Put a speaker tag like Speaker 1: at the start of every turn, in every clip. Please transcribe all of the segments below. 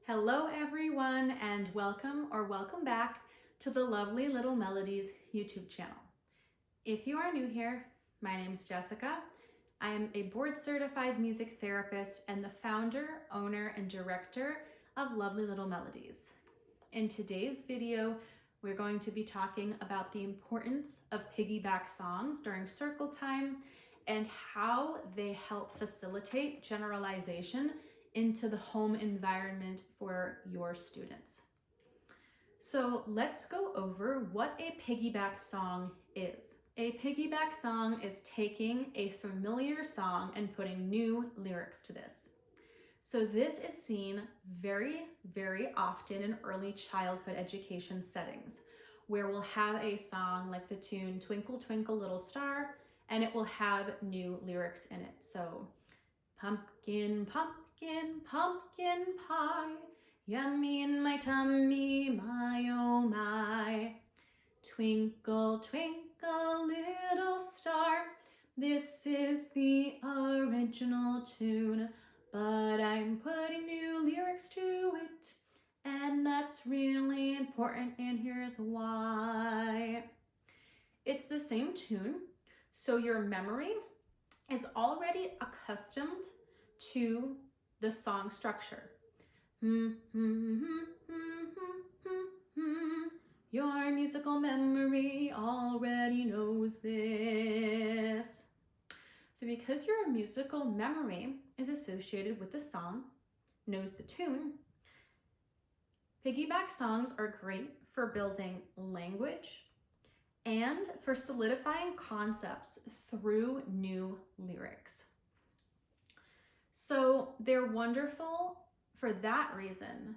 Speaker 1: Hello everyone, and welcome or welcome back to the Lovely Little Melodies YouTube channel. If you are new here, my name is Jessica. I am a board certified music therapist and the founder, owner, and director of Lovely Little Melodies. In today's video, we're going to be talking about the importance of piggyback songs during circle time and how they help facilitate generalization into the home environment for your students. So let's go over what a piggyback song is. A piggyback song is taking a familiar song and putting new lyrics to this. So this is seen very, very often in early childhood education settings, where we'll have a song like the tune Twinkle Twinkle Little Star, and it will have new lyrics in it. So pumpkin, pumpkin, pumpkin pie, yummy in my tummy, my oh my. Twinkle, twinkle, little star, this is the original tune, but I'm putting new lyrics to it, and that's really important, and here's why. It's the same tune, so your memory is already accustomed to the song structure. Your musical memory already knows this. So because your musical memory is associated with the song, knows the tune, piggyback songs are great for building language and for solidifying concepts through new lyrics. So they're wonderful for that reason,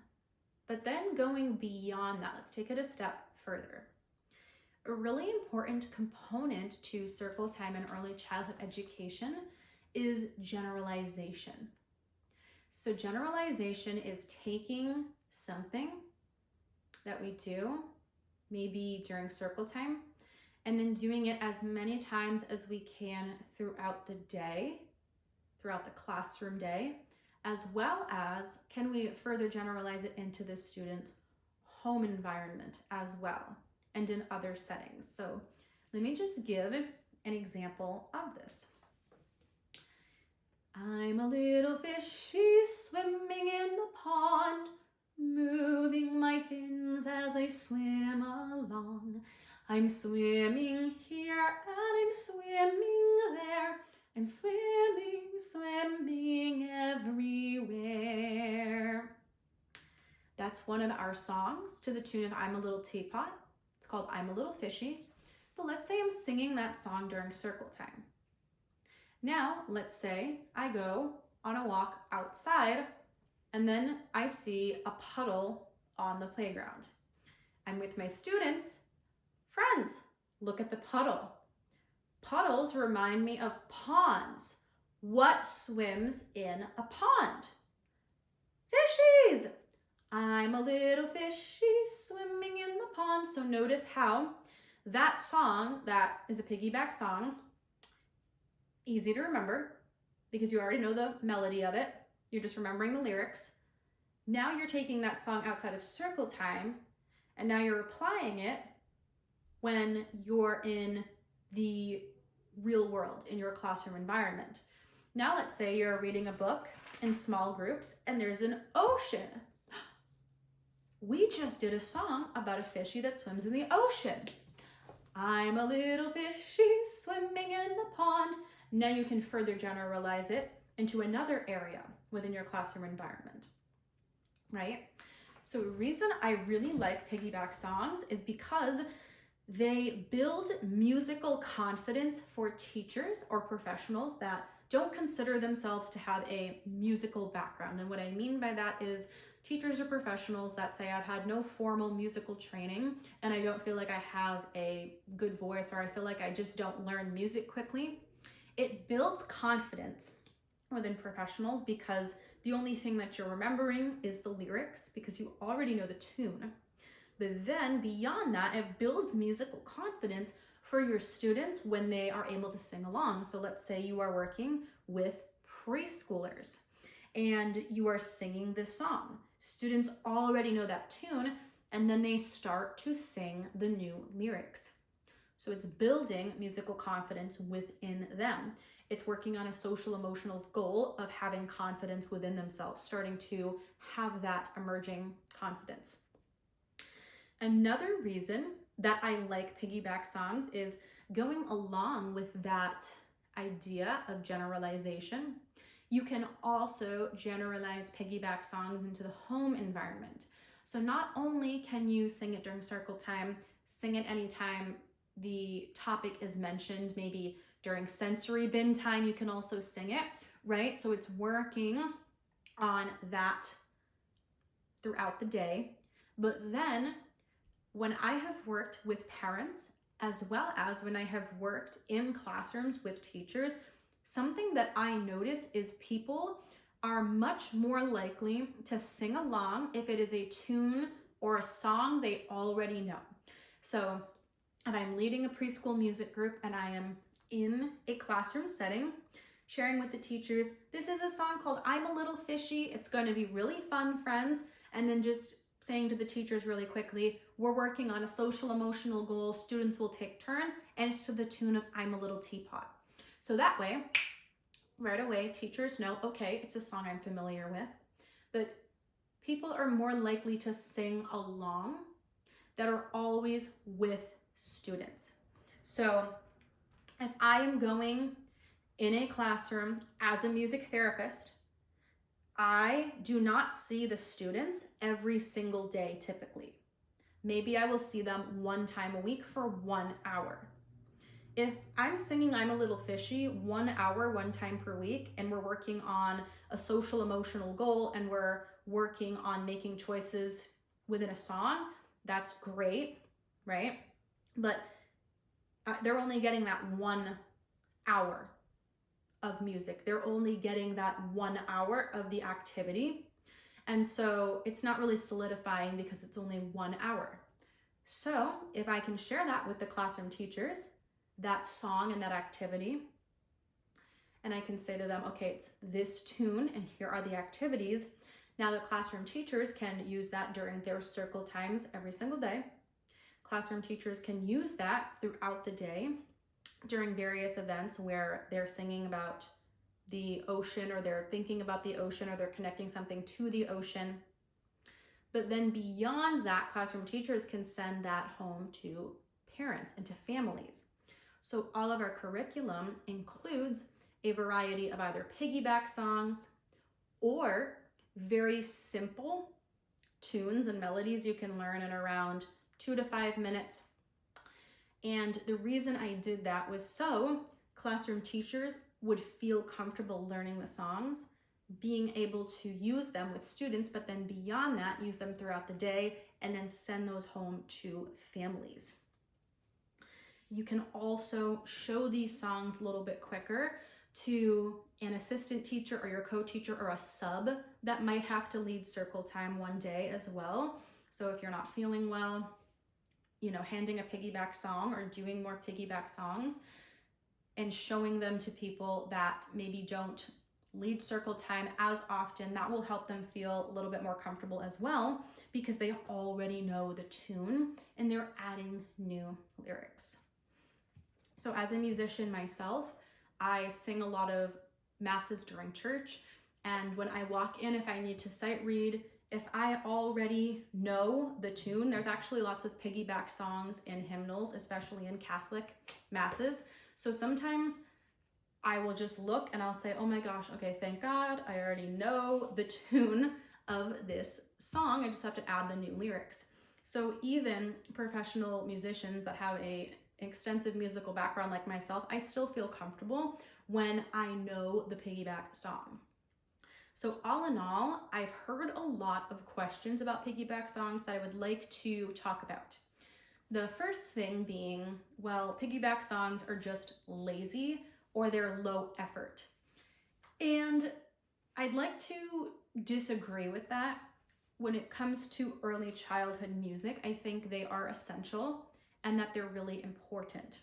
Speaker 1: but then going beyond that, let's take it a step further. A really important component to circle time and early childhood education is generalization. So generalization is taking something that we do, maybe during circle time, and then doing it as many times as we can throughout the day, throughout the classroom day, as well as can we further generalize it into the student's home environment as well, and in other settings. So let me just give an example of this. I'm a little fishy swimming in the pond, moving my fins as I swim along. I'm swimming here and I'm swimming there. I'm swimming, swimming everywhere. That's one of our songs to the tune of I'm a Little Teapot. It's called I'm a Little Fishy. But let's say I'm singing that song during circle time. Now, let's say I go on a walk outside and then I see a puddle on the playground. I'm with my students. Friends, look at the puddle. Puddles remind me of ponds. What swims in a pond? Fishies! I'm a little fishy swimming in the pond. So notice how that song, that is a piggyback song, easy to remember because you already know the melody of it. You're just remembering the lyrics. Now you're taking that song outside of circle time and now you're applying it when you're in the real world, in your classroom environment. Now let's say you're reading a book in small groups and there's an ocean. We just did a song about a fishy that swims in the ocean. I'm a little fishy swimming in the pond. Now you can further generalize it into another area within your classroom environment, right? So the reason I really like piggyback songs is because they build musical confidence for teachers or professionals that don't consider themselves to have a musical background. And what I mean by that is teachers or professionals that say I've had no formal musical training and I don't feel like I have a good voice, or I feel like I just don't learn music quickly. It builds confidence within professionals because the only thing that you're remembering is the lyrics because you already know the tune. But then beyond that, it builds musical confidence for your students when they are able to sing along. So let's say you are working with preschoolers and you are singing this song. Students already know that tune, and then they start to sing the new lyrics. So it's building musical confidence within them. It's working on a social emotional goal of having confidence within themselves, starting to have that emerging confidence. Another reason that I like piggyback songs is going along with that idea of generalization. You can also generalize piggyback songs into the home environment. So not only can you sing it during circle time, sing it anytime the topic is mentioned, maybe during sensory bin time, you can also sing it, right? So it's working on that throughout the day. But then when I have worked with parents, as well as when I have worked in classrooms with teachers, something that I notice is people are much more likely to sing along if it is a tune or a song they already know. So if I'm leading a preschool music group and I am in a classroom setting, sharing with the teachers, this is a song called I'm a Little Fishy. It's going to be really fun, friends. And then just saying to the teachers really quickly, we're working on a social emotional goal. Students will take turns, and it's to the tune of I'm a Little Teapot. So that way, right away, teachers know, okay, it's a song I'm familiar with. But people are more likely to sing along that are always with students. So if I am going in a classroom as a music therapist, I do not see the students every single day typically. Maybe I will see them one time a week for 1 hour. If I'm singing I'm a Little Fishy 1 hour, one time per week, and we're working on a social emotional goal and we're working on making choices within a song, that's great, right? But they're only getting that 1 hour of music. They're only getting that 1 hour of the activity. And so it's not really solidifying because it's only 1 hour. So if I can share that with the classroom teachers, that song and that activity, and I can say to them, okay, it's this tune and here are the activities. Now the classroom teachers can use that during their circle times every single day. Classroom teachers can use that throughout the day during various events where they're singing about the ocean, or they're thinking about the ocean, or they're connecting something to the ocean. But then beyond that, classroom teachers can send that home to parents and to families. So all of our curriculum includes a variety of either piggyback songs or very simple tunes and melodies you can learn in around 2 to 5 minutes. And the reason I did that was so classroom teachers would feel comfortable learning the songs, being able to use them with students, but then beyond that, use them throughout the day and then send those home to families. You can also show these songs a little bit quicker to an assistant teacher or your co-teacher or a sub that might have to lead circle time one day as well. So if you're not feeling well, handing a piggyback song or doing more piggyback songs and showing them to people that maybe don't lead circle time as often, that will help them feel a little bit more comfortable as well because they already know the tune and they're adding new lyrics. So as a musician myself, I sing a lot of masses during church, and when I walk in, if I need to sight read, if I already know the tune, there's actually lots of piggyback songs in hymnals, especially in Catholic masses. So sometimes I will just look and I'll say, oh my gosh, okay, thank God, I already know the tune of this song. I just have to add the new lyrics. So even professional musicians that have an extensive musical background like myself, I still feel comfortable when I know the piggyback song. So all in all, I've heard a lot of questions about piggyback songs that I would like to talk about. The first thing being, well, piggyback songs are just lazy or they're low effort. And I'd like to disagree with that. When it comes to early childhood music, I think they are essential and that they're really important.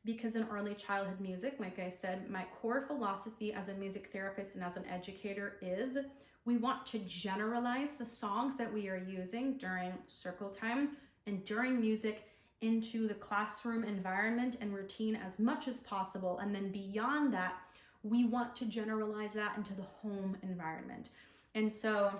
Speaker 1: Because in early childhood music, like I said, my core philosophy as a music therapist and as an educator is We want to generalize the songs that we are using during circle time and during music into the classroom environment and routine as much as possible. And then beyond that, we want to generalize that into the home environment. And so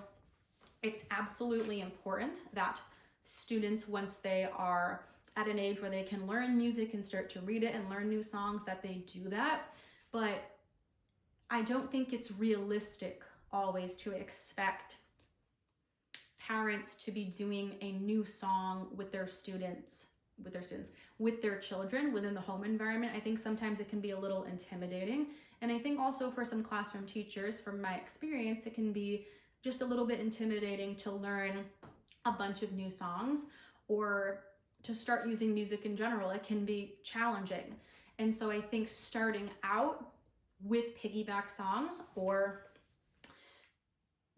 Speaker 1: it's absolutely important that students, once they are at an age where they can learn music and start to read it and learn new songs, that they do that. But I don't think it's realistic always to expect parents to be doing a new song with their children within the home environment. I think sometimes it can be a little intimidating. And I think also for some classroom teachers, from my experience, it can be just a little bit intimidating to learn a bunch of new songs or to start using music in general. It can be challenging. And so I think starting out with piggyback songs, or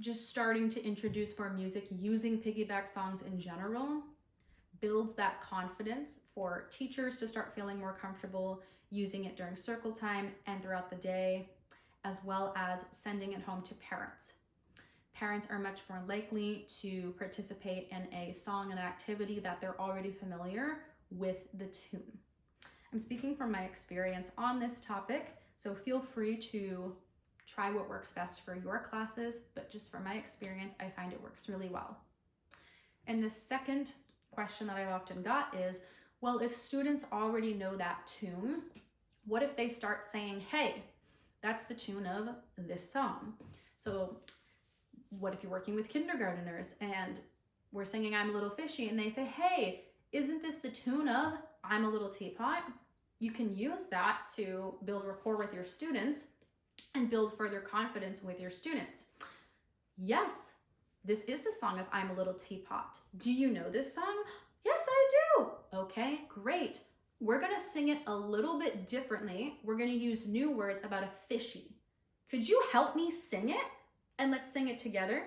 Speaker 1: just starting to introduce more music using piggyback songs in general, builds that confidence for teachers to start feeling more comfortable using it during circle time and throughout the day, as well as sending it home to parents. Parents are much more likely to participate in a song and activity that they're already familiar with the tune. I'm speaking from my experience on this topic, so feel free to try what works best for your classes, but just from my experience, I find it works really well. And the second question that I've often got is, well, if students already know that tune, what if they start saying, hey, that's the tune of this song? So what if you're working with kindergarteners and we're singing I'm a Little Fishy and they say, hey, isn't this the tune of I'm a Little Teapot? You can use that to build rapport with your students and build further confidence with your students. Yes, this is the song of I'm a Little Teapot. Do you know this song? Yes, I do. Okay, great. We're gonna sing it a little bit differently. We're gonna use new words about a fishy. Could you help me sing it? And let's sing it together.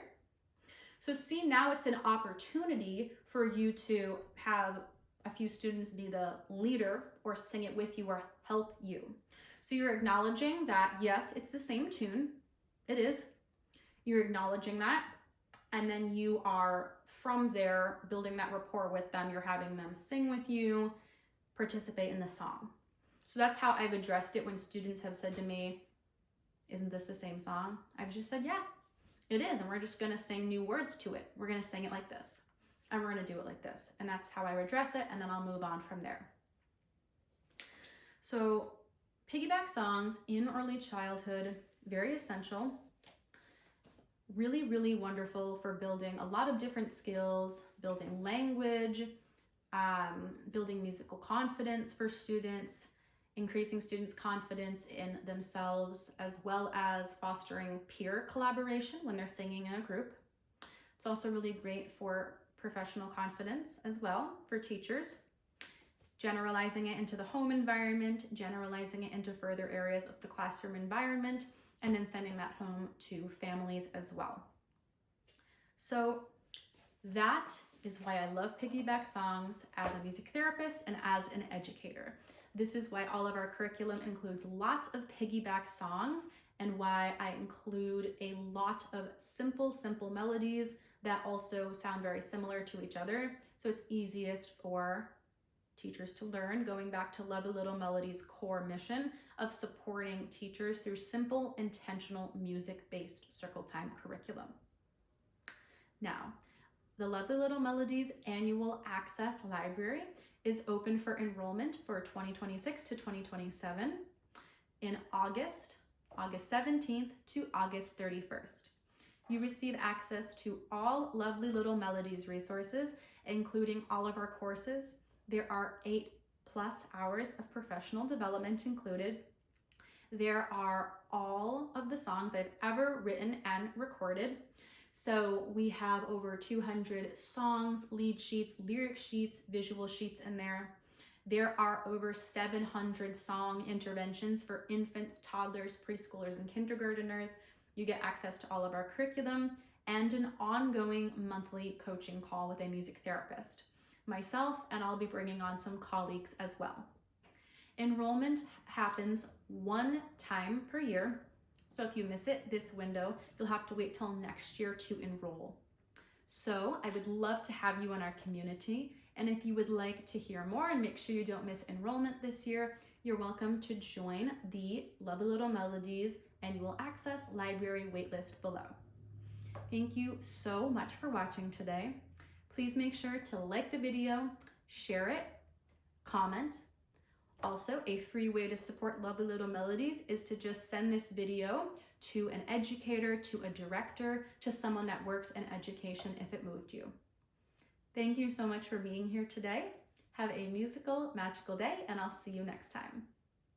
Speaker 1: So see, now it's an opportunity for you to have a few students be the leader or sing it with you or help you. So you're acknowledging that, yes, it's the same tune. It is. You're acknowledging that. And then you are, from there, building that rapport with them. You're having them sing with you, participate in the song. So that's how I've addressed it when students have said to me, isn't this the same song? I've just said, yeah, it is. And we're just going to sing new words to it. We're going to sing it like this. And we're going to do it like this. And that's how I address it. And then I'll move on from there. So piggyback songs in early childhood, very essential. Really, really wonderful for building a lot of different skills, building language, building musical confidence for students, increasing students' confidence in themselves, as well as fostering peer collaboration when they're singing in a group. It's also really great for professional confidence as well for teachers, generalizing it into the home environment, generalizing it into further areas of the classroom environment, and then sending that home to families as well. So that is why I love piggyback songs as a music therapist and as an educator. This is why all of our curriculum includes lots of piggyback songs and why I include a lot of simple melodies that also sound very similar to each other. So it's easiest for teachers to learn, going back to Lovely Little Melody's core mission of supporting teachers through simple, intentional, music-based circle time curriculum. Now, the Lovely Little Melodies Annual Access Library is open for enrollment for 2026 to 2027 in August 17th to August 31st. You receive access to all Lovely Little Melodies resources, including all of our courses. There are 8+ hours of professional development included. There are all of the songs I've ever written and recorded. So we have over 200 songs, lead sheets, lyric sheets, visual sheets in there. There are over 700 song interventions for infants, toddlers, preschoolers, and kindergarteners. You get access to all of our curriculum and an ongoing monthly coaching call with a music therapist, myself, and I'll be bringing on some colleagues as well. Enrollment happens one time per year. So if you miss it this window, you'll have to wait till next year to enroll. So I would love to have you in our community. And if you would like to hear more and make sure you don't miss enrollment this year, you're welcome to join the Lovely Little Melodies Annual Access Library waitlist below. Thank you so much for watching today. Please make sure to like the video, share it, comment. Also, a free way to support Lovely Little Melodies is to just send this video to an educator, to a director, to someone that works in education if it moved you. Thank you so much for being here today. Have a musical, magical day, and I'll see you next time.